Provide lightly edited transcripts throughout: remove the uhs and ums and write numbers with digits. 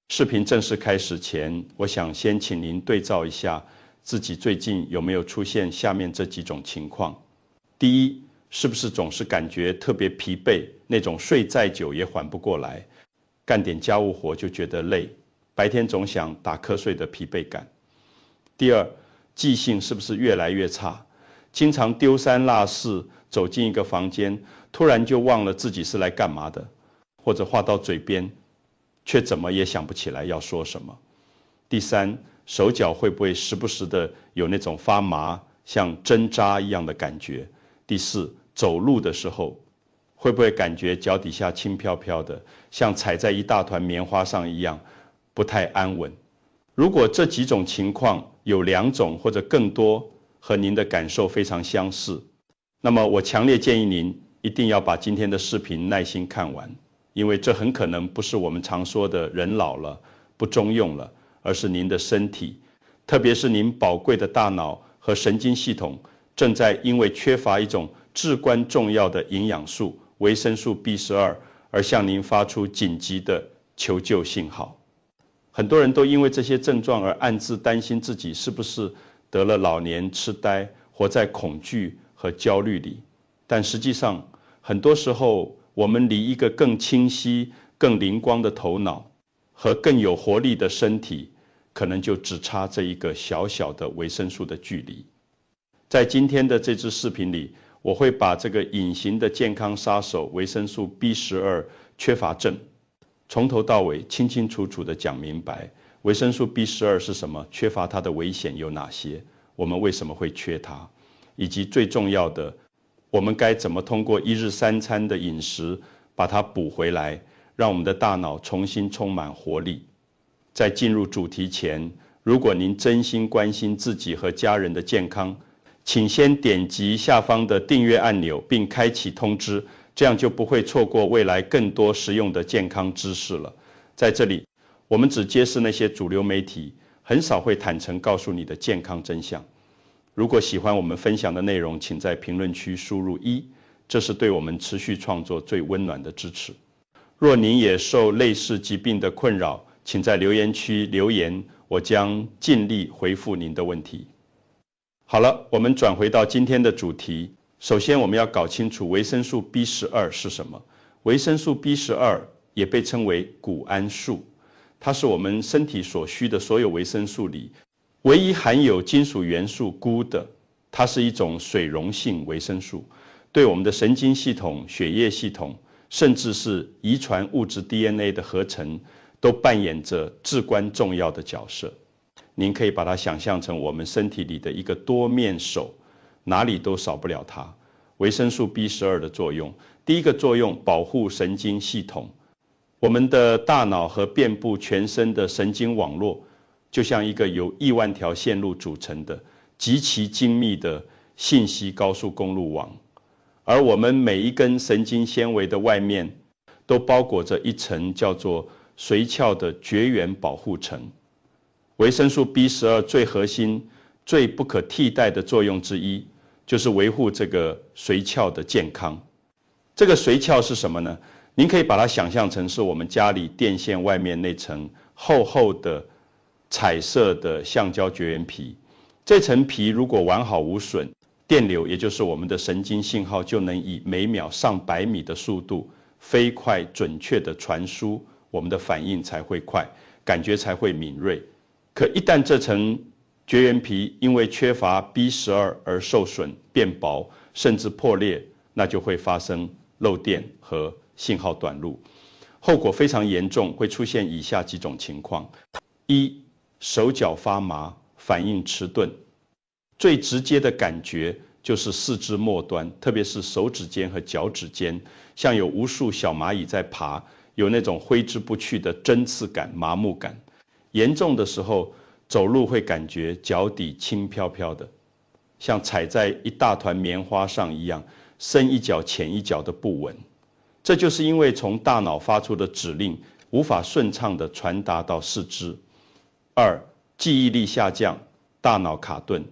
视频正式开始前，我想先请您对照一下自己最近有没有出现下面这几种情况。第一，是不是总是感觉特别疲惫，那种睡再久也缓不过来，干点家务活就觉得累，白天总想打瞌睡的疲惫感。第二，记性是不是越来越差，经常丢三落四，走进一个房间，突然就忘了自己是来干嘛的，或者话到嘴边，却怎么也想不起来要说什么。第三，手脚会不会时不时的有那种发麻，像针扎一样的感觉。第四，走路的时候会不会感觉脚底下轻飘飘的，像踩在一大团棉花上一样，不太安稳。如果这几种情况有2种或者更多和您的感受非常相似，那么我强烈建议您一定要把今天的视频耐心看完，因为这很可能不是我们常说的人老了不中用了，而是您的身体，特别是您宝贵的大脑和神经系统正在因为缺乏一种至关重要的营养素维生素 B12 而向您发出紧急的求救信号。很多人都因为这些症状而暗自担心自己是不是得了老年痴呆，活在恐惧和焦虑里。但实际上，很多时候我们离一个更清晰、更灵光的头脑和更有活力的身体，可能就只差这一个小小的维生素的距离。在今天的这支视频里，我会把这个隐形的健康杀手维生素 B12 缺乏症从头到尾清清楚楚地讲明白，维生素 B12 是什么，缺乏它的危险有哪些，我们为什么会缺它，以及最重要的，我们该怎么通过1日3餐的饮食把它补回来，让我们的大脑重新充满活力。在进入主题前，如果您真心关心自己和家人的健康，请先点击下方的订阅按钮并开启通知，这样就不会错过未来更多实用的健康知识了。在这里，我们只揭示那些主流媒体很少会坦诚告诉你的健康真相。如果喜欢我们分享的内容，请在评论区输入1，这是对我们持续创作最温暖的支持。若您也受类似疾病的困扰，请在留言区留言，我将尽力回复您的问题。好了，我们转回到今天的主题。首先，我们要搞清楚维生素 B12 是什么。维生素 B12 也被称为谷氨素，它是我们身体所需的所有维生素里唯一含有金属元素钴的。它是一种水溶性维生素，对我们的神经系统、血液系统，甚至是遗传物质 DNA 的合成，都扮演着至关重要的角色。您可以把它想象成我们身体里的一个多面手，哪里都少不了它。维生素 B12 的作用，第一个作用保护神经系统。我们的大脑和遍布全身的神经网络，就像一个由亿万条线路组成的极其精密的信息高速公路网，而我们每一根神经纤维的外面都包裹着一层叫做髓鞘的绝缘保护层。维生素 B12 最核心、最不可替代的作用之一，就是维护这个髓鞘的健康。这个髓鞘是什么呢？您可以把它想象成是我们家里电线外面那层厚厚的彩色的橡胶绝缘皮。这层皮如果完好无损，电流也就是我们的神经信号就能以每秒上百米的速度飞快准确的传输，我们的反应才会快，感觉才会敏锐。可一旦这层绝缘皮因为缺乏 B12 而受损、变薄，甚至破裂，那就会发生漏电和信号短路，后果非常严重，会出现以下几种情况：一、手脚发麻，反应迟钝。最直接的感觉就是四肢末端，特别是手指尖和脚趾尖，像有无数小蚂蚁在爬，有那种挥之不去的针刺感、麻木感。严重的时候，走路会感觉脚底轻飘飘的，像踩在一大团棉花上一样，深一脚浅一脚的不稳。这就是因为从大脑发出的指令无法顺畅地传达到四肢。二、记忆力下降，大脑卡顿。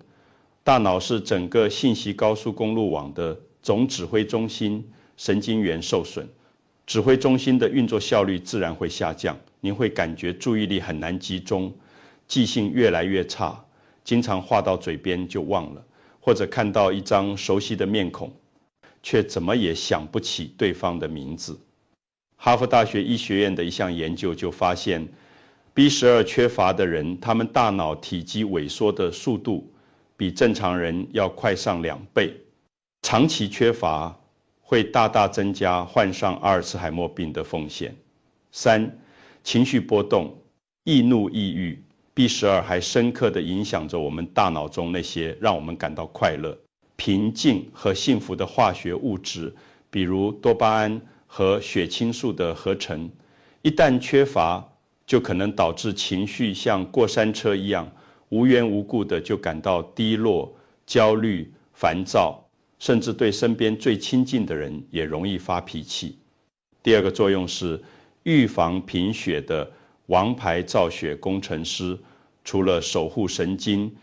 大脑是整个信息高速公路网的总指挥中心，神经元受损。指挥中心的运作效率自然会下降，您会感觉注意力很难集中，记性越来越差，经常话到嘴边就忘了，或者看到一张熟悉的面孔，却怎么也想不起对方的名字。哈佛大学医学院的一项研究就发现， B12 缺乏的人，他们大脑体积萎缩的速度比正常人要快上2倍。长期缺乏会大大增加患上阿尔茨海默病的风险。3. 情绪波动、易怒、抑郁。B12 还深刻地影响着我们大脑中那些让我们感到快乐、平静和幸福的化学物质，比如多巴胺和血清素的合成。一旦缺乏，就可能导致情绪像过山车一样，无缘无故的就感到低落、焦虑、烦躁，甚至对身边最亲近的人也容易发脾气。第二个作用是预防贫血的王牌造血工程师，除了守护神经，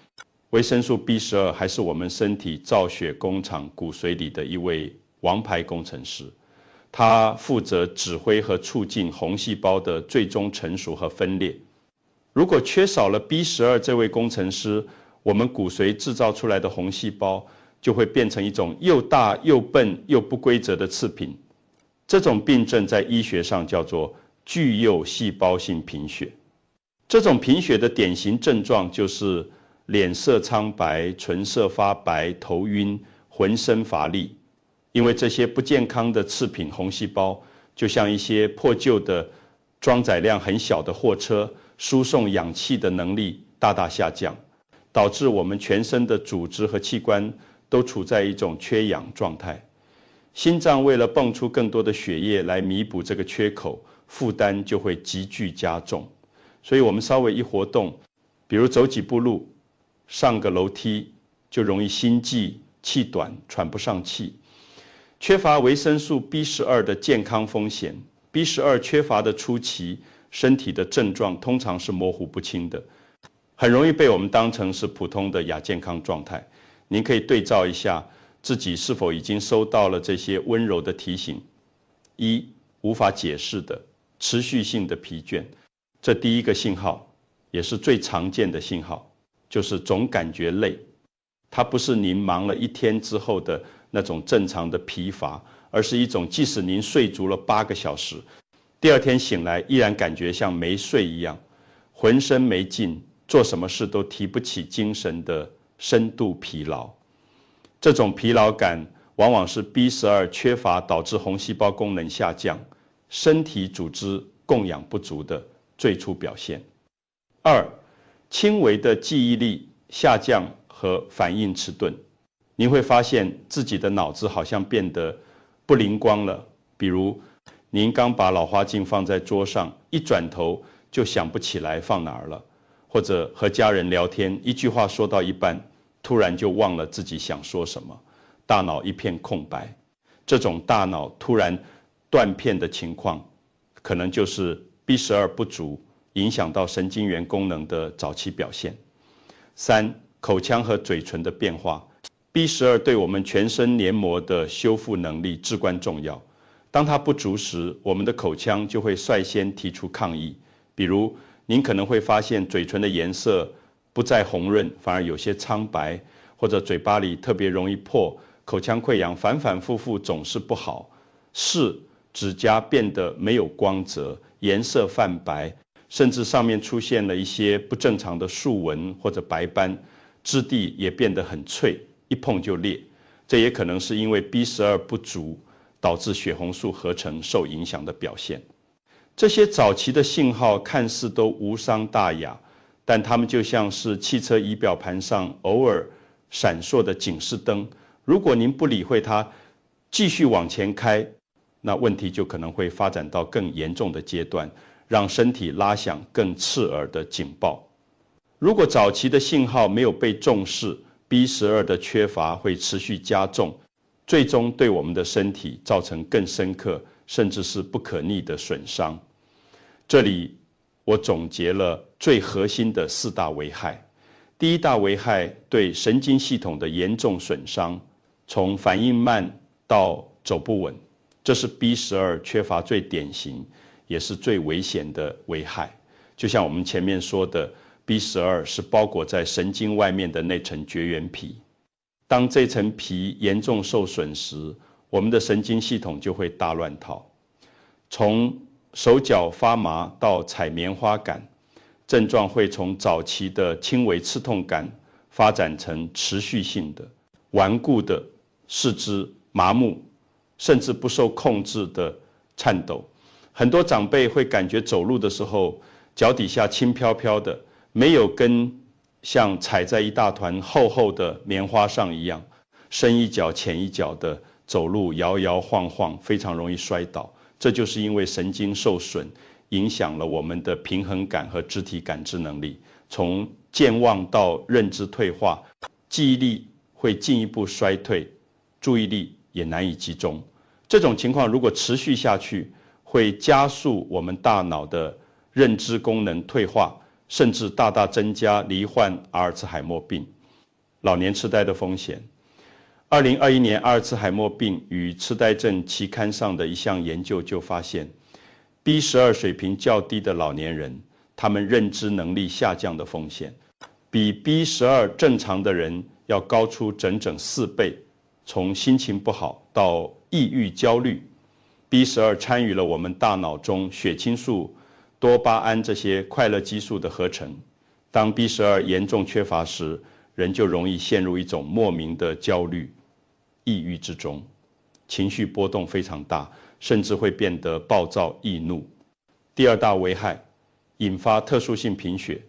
维生素 B12 还是我们身体造血工厂骨髓里的一位王牌工程师。他负责指挥和促进红细胞的最终成熟和分裂。如果缺少了 B12 这位工程师，我们骨髓制造出来的红细胞就会变成一种又大又笨又不规则的次品。这种病症在医学上叫做巨幼细胞性贫血。这种贫血的典型症状就是脸色苍白、唇色发白、头晕、浑身乏力。因为这些不健康的次品红细胞就像一些破旧的装载量很小的货车，输送氧气的能力大大下降，导致我们全身的组织和器官都处在一种缺氧状态。心脏为了泵出更多的血液来弥补这个缺口，负担就会急剧加重。所以我们稍微一活动，比如走几步路、上个楼梯，就容易心悸、气短、喘不上气。缺乏维生素 B12 的健康风险。B12 缺乏的初期，身体的症状通常是模糊不清的，很容易被我们当成是普通的亚健康状态。您可以对照一下自己是否已经收到了这些温柔的提醒。1. 无法解释的持续性的疲倦，这第一个信号也是最常见的信号，就是总感觉累。它不是您忙了一天之后的那种正常的疲乏，而是一种即使您睡足了8个小时，第二天醒来依然感觉像没睡一样，浑身没劲，做什么事都提不起精神的深度疲劳。这种疲劳感往往是 B12 缺乏导致红细胞功能下降、身体组织供氧不足的最初表现。2. 轻微的记忆力下降和反应迟钝。您会发现自己的脑子好像变得不灵光了，比如您刚把老花镜放在桌上，一转头就想不起来放哪儿了，或者和家人聊天，一句话说到一半，突然就忘了自己想说什么，大脑一片空白。这种大脑突然断片的情况，可能就是 B12 不足影响到神经元功能的早期表现。3. 口腔和嘴唇的变化。B12 对我们全身黏膜的修复能力至关重要。当它不足时，我们的口腔就会率先提出抗议。比如，您可能会发现嘴唇的颜色不再红润，反而有些苍白，或者嘴巴里特别容易破，口腔溃疡反反复复总是不好。指甲变得没有光泽，颜色泛白，甚至上面出现了一些不正常的竖纹或者白斑，质地也变得很脆，一碰就裂。这也可能是因为 B12 不足导致血红素合成受影响的表现。这些早期的信号看似都无伤大雅，但它们就像是汽车仪表盘上偶尔闪烁的警示灯。如果您不理会它，继续往前开，那问题就可能会发展到更严重的阶段，让身体拉响更刺耳的警报。如果早期的信号没有被重视， B12 的缺乏会持续加重，最终对我们的身体造成更深刻甚至是不可逆的损伤。这里我总结了最核心的4大危害。第一大危害，对神经系统的严重损伤，从反应慢到走不稳，这是 B12 缺乏最典型也是最危险的危害。就像我们前面说的， B12 是包裹在神经外面的那层绝缘皮，当这层皮严重受损时，我们的神经系统就会大乱套，从手脚发麻到采棉花感，症状会从早期的轻微刺痛感发展成持续性的顽固的四肢麻木，甚至不受控制的颤抖。很多长辈会感觉走路的时候脚底下轻飘飘的，没有跟像踩在一大团厚厚的棉花上一样，深一脚浅一脚的走路摇摇晃晃，非常容易摔倒。这就是因为神经受损，影响了我们的平衡感和肢体感知能力，从健忘到认知退化，记忆力会进一步衰退，注意力也难以集中。这种情况如果持续下去，会加速我们大脑的认知功能退化，甚至大大增加罹患阿尔茨海默病、老年痴呆的风险。2021年阿尔茨海默病与痴呆症期刊上的一项研究就发现， B12 水平较低的老年人，他们认知能力下降的风险，比 B12 正常的人要高出整整4倍，从心情不好到抑郁焦虑。B12 参与了我们大脑中血清素、多巴胺这些快乐激素的合成。当 B12 严重缺乏时，人就容易陷入一种莫名的焦虑、抑郁之中，情绪波动非常大，甚至会变得暴躁易怒。第二大危害，引发特殊性贫血，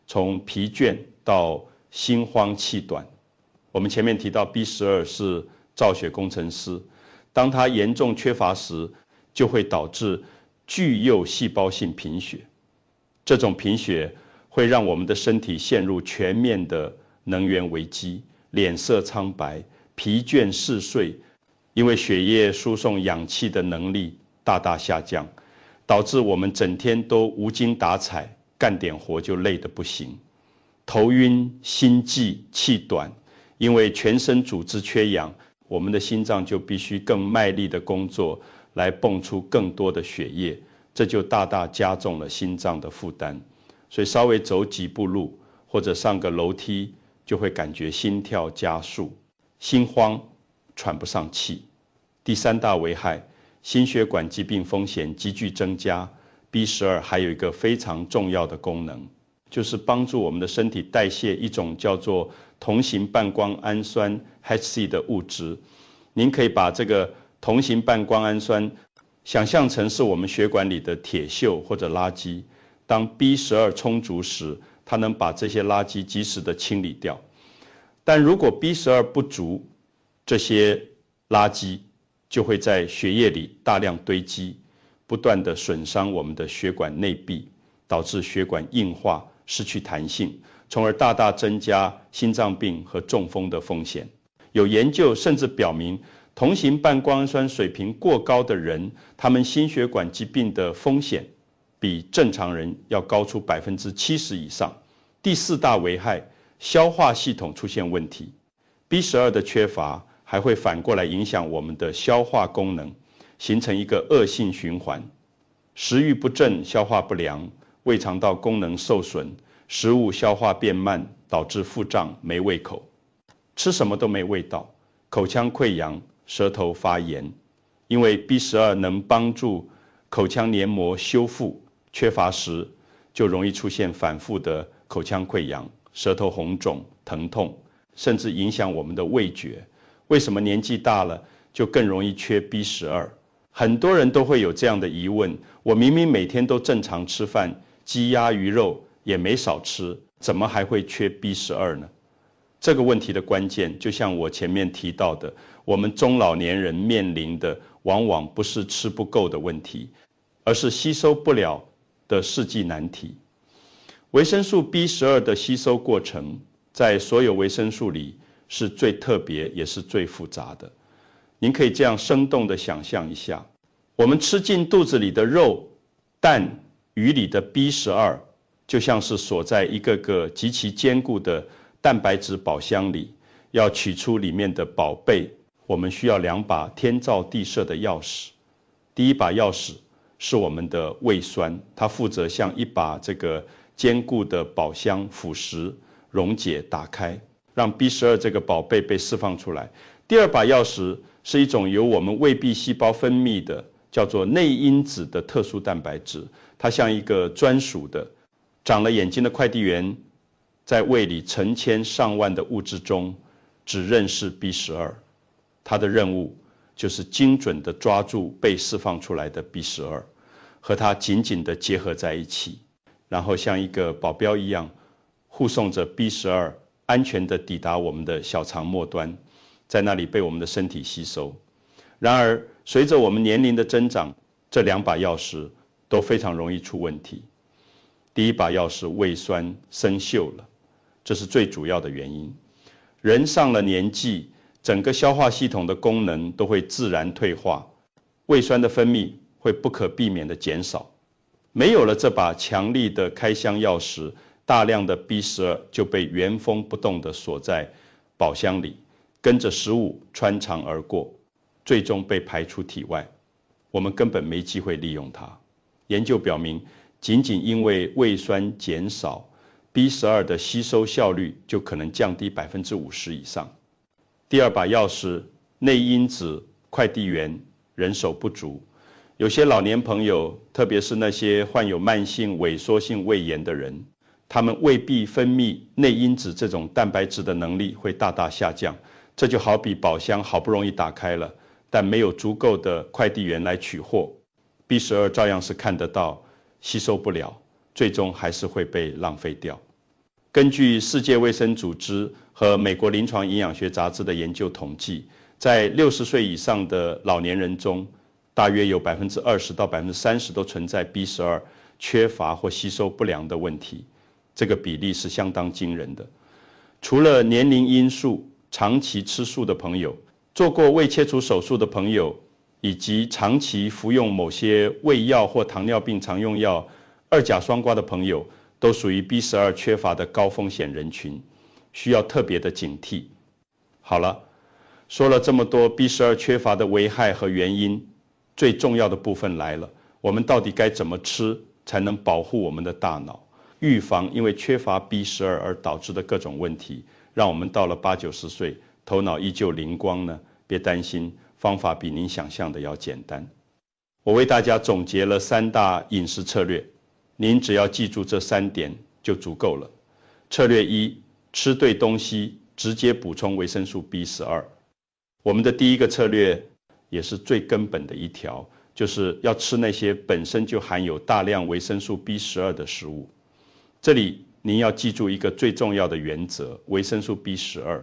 从疲倦到心慌气短。我们前面提到 B12 是造血工程师，当它严重缺乏时，就会导致巨幼细胞性贫血。这种贫血会让我们的身体陷入全面的能源危机，脸色苍白、疲倦嗜睡，因为血液输送氧气的能力大大下降，导致我们整天都无精打采，干点活就累得不行，头晕、心悸、气短。因为全身组织缺氧，我们的心脏就必须更卖力的工作，来泵出更多的血液，这就大大加重了心脏的负担。所以稍微走几步路或者上个楼梯，就会感觉心跳加速、心慌、喘不上气。第三大危害，心血管疾病风险急剧增加。B12 还有一个非常重要的功能，就是帮助我们的身体代谢一种叫做同型半胱氨酸 HC 的物质。您可以把这个同型半胱氨酸想象成是我们血管里的铁锈或者垃圾。当 B12 充足时，它能把这些垃圾及时的清理掉。但如果 B12 不足，这些垃圾就会在血液里大量堆积，不断的损伤我们的血管内壁，导致血管硬化、失去弹性，从而大大增加心脏病和中风的风险。有研究甚至表明，同型半胱氨酸水平过高的人，他们心血管疾病的风险比正常人要高出70%以上。第四大危害，消化系统出现问题。B12 的缺乏还会反过来影响我们的消化功能，形成一个恶性循环。食欲不振、消化不良、胃肠道功能受损，食物消化变慢，导致腹胀、没胃口，吃什么都没味道，口腔溃疡、舌头发炎。因为 B12 能帮助口腔黏膜修复，缺乏时就容易出现反复的口腔溃疡、舌头红肿、疼痛，甚至影响我们的味觉。为什么年纪大了就更容易缺 B12？ 很多人都会有这样的疑问，我明明每天都正常吃饭，鸡鸭鱼肉也没少吃，怎么还会缺 B12 呢？这个问题的关键，就像我前面提到的，我们中老年人面临的往往不是吃不够的问题，而是吸收不了的世纪难题。维生素 B12 的吸收过程，在所有维生素里是最特别也是最复杂的。您可以这样生动地想象一下，我们吃进肚子里的肉、蛋、鱼里的 B12， 就像是锁在一个个极其坚固的蛋白质宝箱里，要取出里面的宝贝，我们需要2把天造地设的钥匙。第一把钥匙是我们的胃酸，它负责像一把这个坚固的宝箱腐蚀、溶解、打开，让 B12这个宝贝被释放出来。第二把钥匙是一种由我们胃壁细胞分泌的，叫做内因子的特殊蛋白质，它像一个专属的长了眼睛的快递员，在胃里成千上万的物质中只认识 B12， 它的任务就是精准的抓住被释放出来的 B12， 和它紧紧的结合在一起，然后像一个保镖一样护送着 B12 安全的抵达我们的小肠末端，在那里被我们的身体吸收。然而随着我们年龄的增长，这两把钥匙都非常容易出问题。第一把钥匙胃酸生锈了，这是最主要的原因。人上了年纪，整个消化系统的功能都会自然退化，胃酸的分泌会不可避免的减少。没有了这把强力的开箱钥匙，大量的 B12 就被原封不动地锁在宝箱里，跟着食物穿肠而过，最终被排出体外，我们根本没机会利用它。研究表明，仅仅因为胃酸减少， B12 的吸收效率就可能降低 50% 以上。第二把钥匙内因子快递员人手不足，有些老年朋友，特别是那些患有慢性萎缩性胃炎的人，他们胃壁分泌内因子这种蛋白质的能力会大大下降。这就好比宝箱好不容易打开了，但没有足够的快递员来取货， B12 照样是看得到，吸收不了，最终还是会被浪费掉。根据世界卫生组织和美国临床营养学杂志的研究统计，在60岁以上的老年人中，大约有 20% 到 30% 都存在 B12 缺乏或吸收不良的问题，这个比例是相当惊人的。除了年龄因素，长期吃素的朋友，做过胃切除手术的朋友，以及长期服用某些胃药或糖尿病常用药、二甲双胍的朋友，都属于 B12 缺乏的高风险人群，需要特别的警惕。好了，说了这么多 B12 缺乏的危害和原因，最重要的部分来了，我们到底该怎么吃才能保护我们的大脑，预防因为缺乏 B12 而导致的各种问题，让我们到了80、90岁头脑依旧灵光呢？别担心，方法比您想象的要简单。我为大家总结了3大饮食策略，您只要记住这3点就足够了。策略1，吃对东西，直接补充维生素 B12。我们的第一个策略也是最根本的一条，就是要吃那些本身就含有大量维生素 B12 的食物。这里您要记住一个最重要的原则，维生素 B12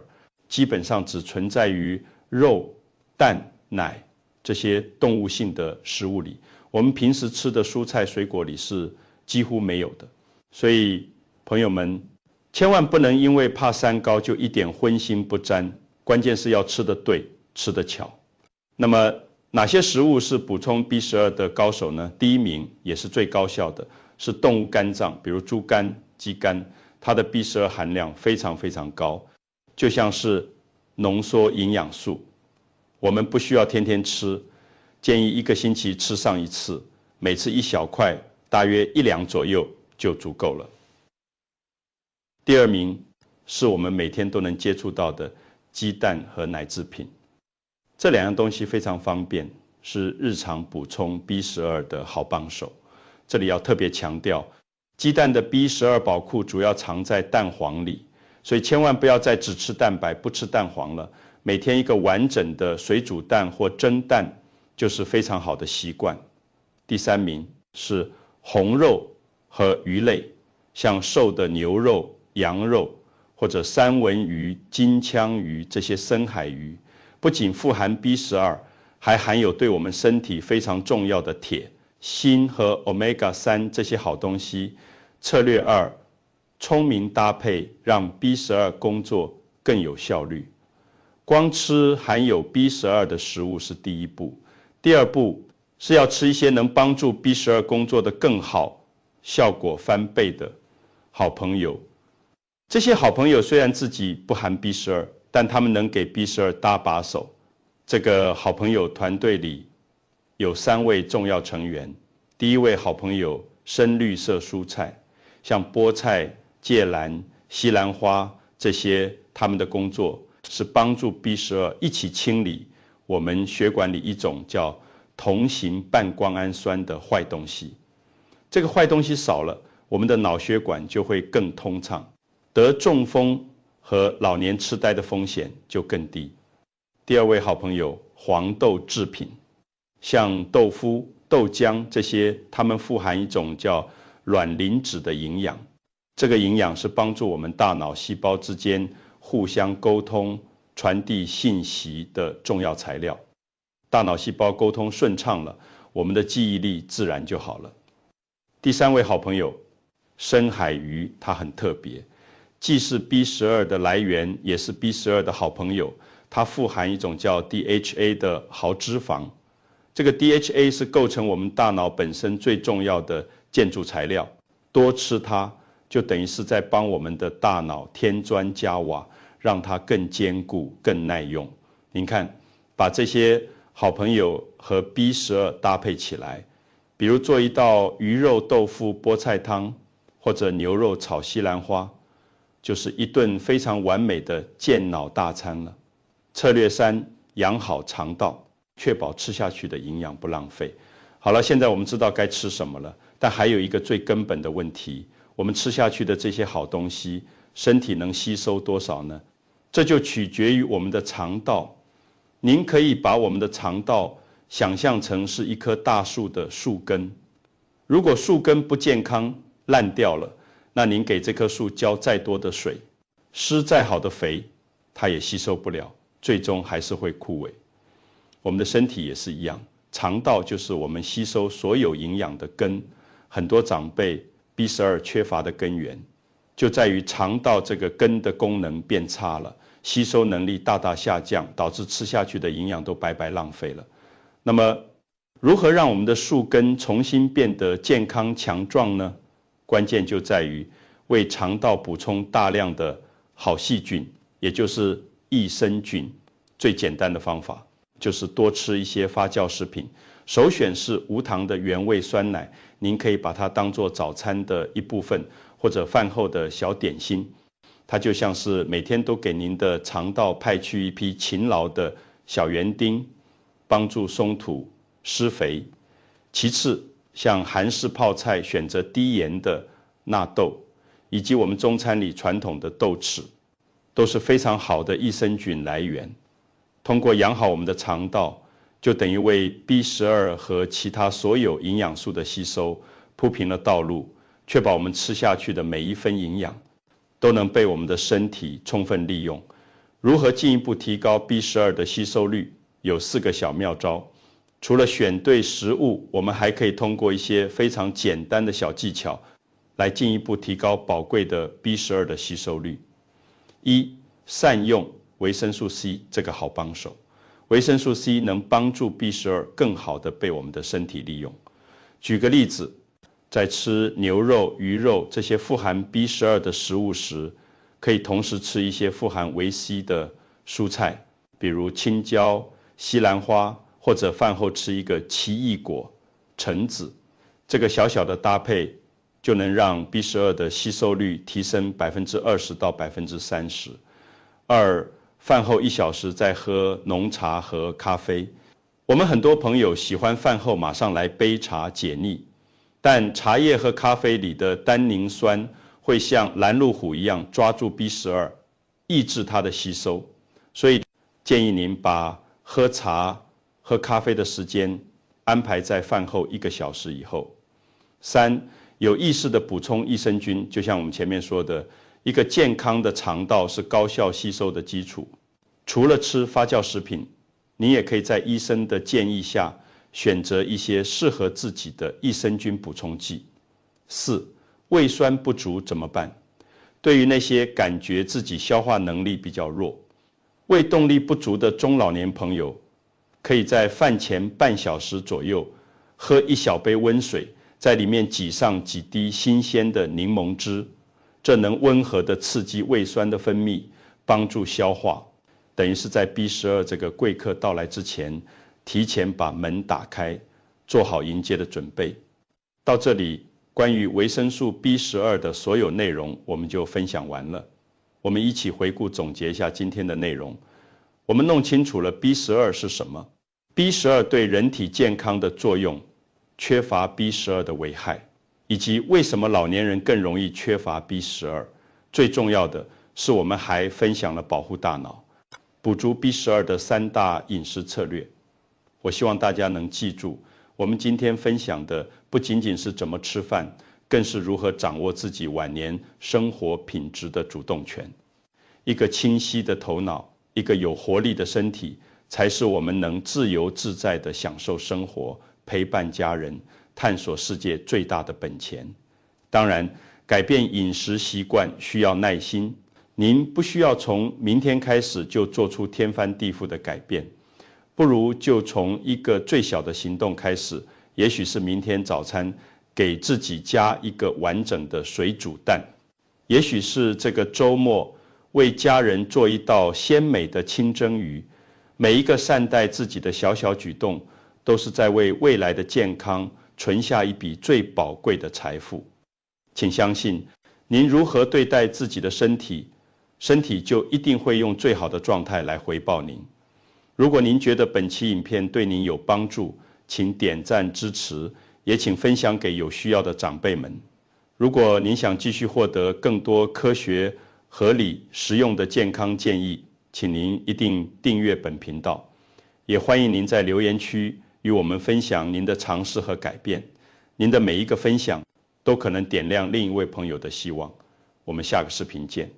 基本上只存在于肉、蛋、奶这些动物性的食物里，我们平时吃的蔬菜水果里是几乎没有的。所以朋友们千万不能因为怕三高就一点荤腥不沾，关键是要吃得对，吃得巧。那么哪些食物是补充 B12 的高手呢？第一名也是最高效的是动物肝脏，比如猪肝、鸡肝，它的 B12 含量非常非常高，就像是浓缩营养素。我们不需要天天吃，建议1个星期吃上1次，每次1小块，大约1两左右就足够了。第二名是我们每天都能接触到的鸡蛋和奶制品，这2样东西非常方便，是日常补充 B12 的好帮手。这里要特别强调，鸡蛋的 B12 宝库主要藏在蛋黄里，所以千万不要再只吃蛋白不吃蛋黄了，每天1个完整的水煮蛋或蒸蛋就是非常好的习惯。第3名是红肉和鱼类，像瘦的牛肉、羊肉或者三文鱼、金枪鱼这些深海鱼，不仅富含 B12， 还含有对我们身体非常重要的铁、锌和 Omega-3 这些好东西。策略2，聪明搭配，让 B12 工作更有效率。光吃含有 B12 的食物是第一步，第二步是要吃一些能帮助 B12 工作的更好、效果翻倍的好朋友。这些好朋友虽然自己不含 B12， 但他们能给 B12 搭把手。这个好朋友团队里有3位重要成员。第一位好朋友深绿色蔬菜，像菠菜、芥蓝、西兰花这些，他们的工作是帮助 B12 一起清理我们血管里一种叫同型半胱氨酸的坏东西。这个坏东西少了，我们的脑血管就会更通畅，得中风和老年痴呆的风险就更低。第二位好朋友黄豆制品，像豆腐、豆浆这些，它们富含一种叫卵磷脂的营养。这个营养是帮助我们大脑细胞之间互相沟通、传递信息的重要材料。大脑细胞沟通顺畅了，我们的记忆力自然就好了。第3位好朋友深海鱼，它很特别，既是 B12 的来源，也是 B12 的好朋友。它富含一种叫 DHA 的好脂肪。这个 DHA 是构成我们大脑本身最重要的建筑材料，多吃它就等于是在帮我们的大脑添砖加瓦，让它更坚固、更耐用。您看，把这些好朋友和 B12 搭配起来，比如做一道鱼肉豆腐菠菜汤，或者牛肉炒西兰花，就是一顿非常完美的健脑大餐了。策略3，养好肠道，确保吃下去的营养不浪费。好了，现在我们知道该吃什么了，但还有一个最根本的问题，我们吃下去的这些好东西，身体能吸收多少呢？这就取决于我们的肠道。您可以把我们的肠道想象成是一棵大树的树根，如果树根不健康烂掉了，那您给这棵树浇再多的水，施再好的肥，它也吸收不了，最终还是会枯萎。我们的身体也是一样，肠道就是我们吸收所有营养的根。很多长辈 B12 缺乏的根源，就在于肠道这个根的功能变差了，吸收能力大大下降，导致吃下去的营养都白白浪费了。那么，如何让我们的树根重新变得健康强壮呢？关键就在于为肠道补充大量的好细菌，也就是益生菌。最简单的方法就是多吃一些发酵食品，首选是无糖的原味酸奶，您可以把它当作早餐的一部分，或者饭后的小点心。它就像是每天都给您的肠道派去一批勤劳的小园丁，帮助松土施肥。其次，像韩式泡菜选择低盐的纳豆，以及我们中餐里传统的豆豉，都是非常好的益生菌来源。通过养好我们的肠道，就等于为 B12 和其他所有营养素的吸收铺平了道路，确保我们吃下去的每一分营养都能被我们的身体充分利用。如何进一步提高 B12 的吸收率？有4个小妙招。除了选对食物，我们还可以通过一些非常简单的小技巧，来进一步提高宝贵的 B12 的吸收率。1. 善用维生素 C 这个好帮手。维生素 C 能帮助 B12 更好的被我们的身体利用。举个例子，在吃牛肉、鱼肉这些富含 B12 的食物时，可以同时吃一些富含维 C 的蔬菜，比如青椒、西兰花，或者饭后吃一个奇异果、橙子。这个小小的搭配就能让 B12 的吸收率提升20%到30%。2. 饭后1小时再喝浓茶和咖啡。我们很多朋友喜欢饭后马上来杯茶解腻，但茶叶和咖啡里的单宁酸会像拦路虎一样抓住 B12， 抑制它的吸收。所以建议您把喝茶、喝咖啡的时间安排在饭后1个小时以后。3. 有意识的补充益生菌，就像我们前面说的，一个健康的肠道是高效吸收的基础。除了吃发酵食品，你也可以在医生的建议下选择一些适合自己的益生菌补充剂。4. 胃酸不足怎么办？对于那些感觉自己消化能力比较弱、胃动力不足的中老年朋友，可以在饭前半小时左右喝1小杯温水，在里面挤上几滴新鲜的柠檬汁，这能温和的刺激胃酸的分泌，帮助消化，等于是在 B12 这个贵客到来之前，提前把门打开，做好迎接的准备。到这里，关于维生素 B12 的所有内容我们就分享完了。我们一起回顾总结一下今天的内容。我们弄清楚了 B12 是什么， B12 对人体健康的作用，缺乏 B12 的危害，以及为什么老年人更容易缺乏 B12。最重要的是，我们还分享了保护大脑、补足 B12 的3大饮食策略。我希望大家能记住，我们今天分享的不仅仅是怎么吃饭，更是如何掌握自己晚年生活品质的主动权。一个清晰的头脑，一个有活力的身体，才是我们能自由自在地享受生活、陪伴家人、探索世界最大的本钱。当然，改变饮食习惯需要耐心，您不需要从明天开始就做出天翻地覆的改变，不如就从一个最小的行动开始，也许是明天早餐给自己加一个完整的水煮蛋，也许是这个周末为家人做一道鲜美的清蒸鱼。每一个善待自己的小小举动，都是在为未来的健康存下一笔最宝贵的财富。请相信，您如何对待自己的身体，身体就一定会用最好的状态来回报您。如果您觉得本期影片对您有帮助，请点赞支持，也请分享给有需要的长辈们。如果您想继续获得更多科学、合理、实用的健康建议，请您一定订阅本频道。也欢迎您在留言区与我们分享您的尝试和改变。您的每一个分享都可能点亮另一位朋友的希望。我们下个视频见。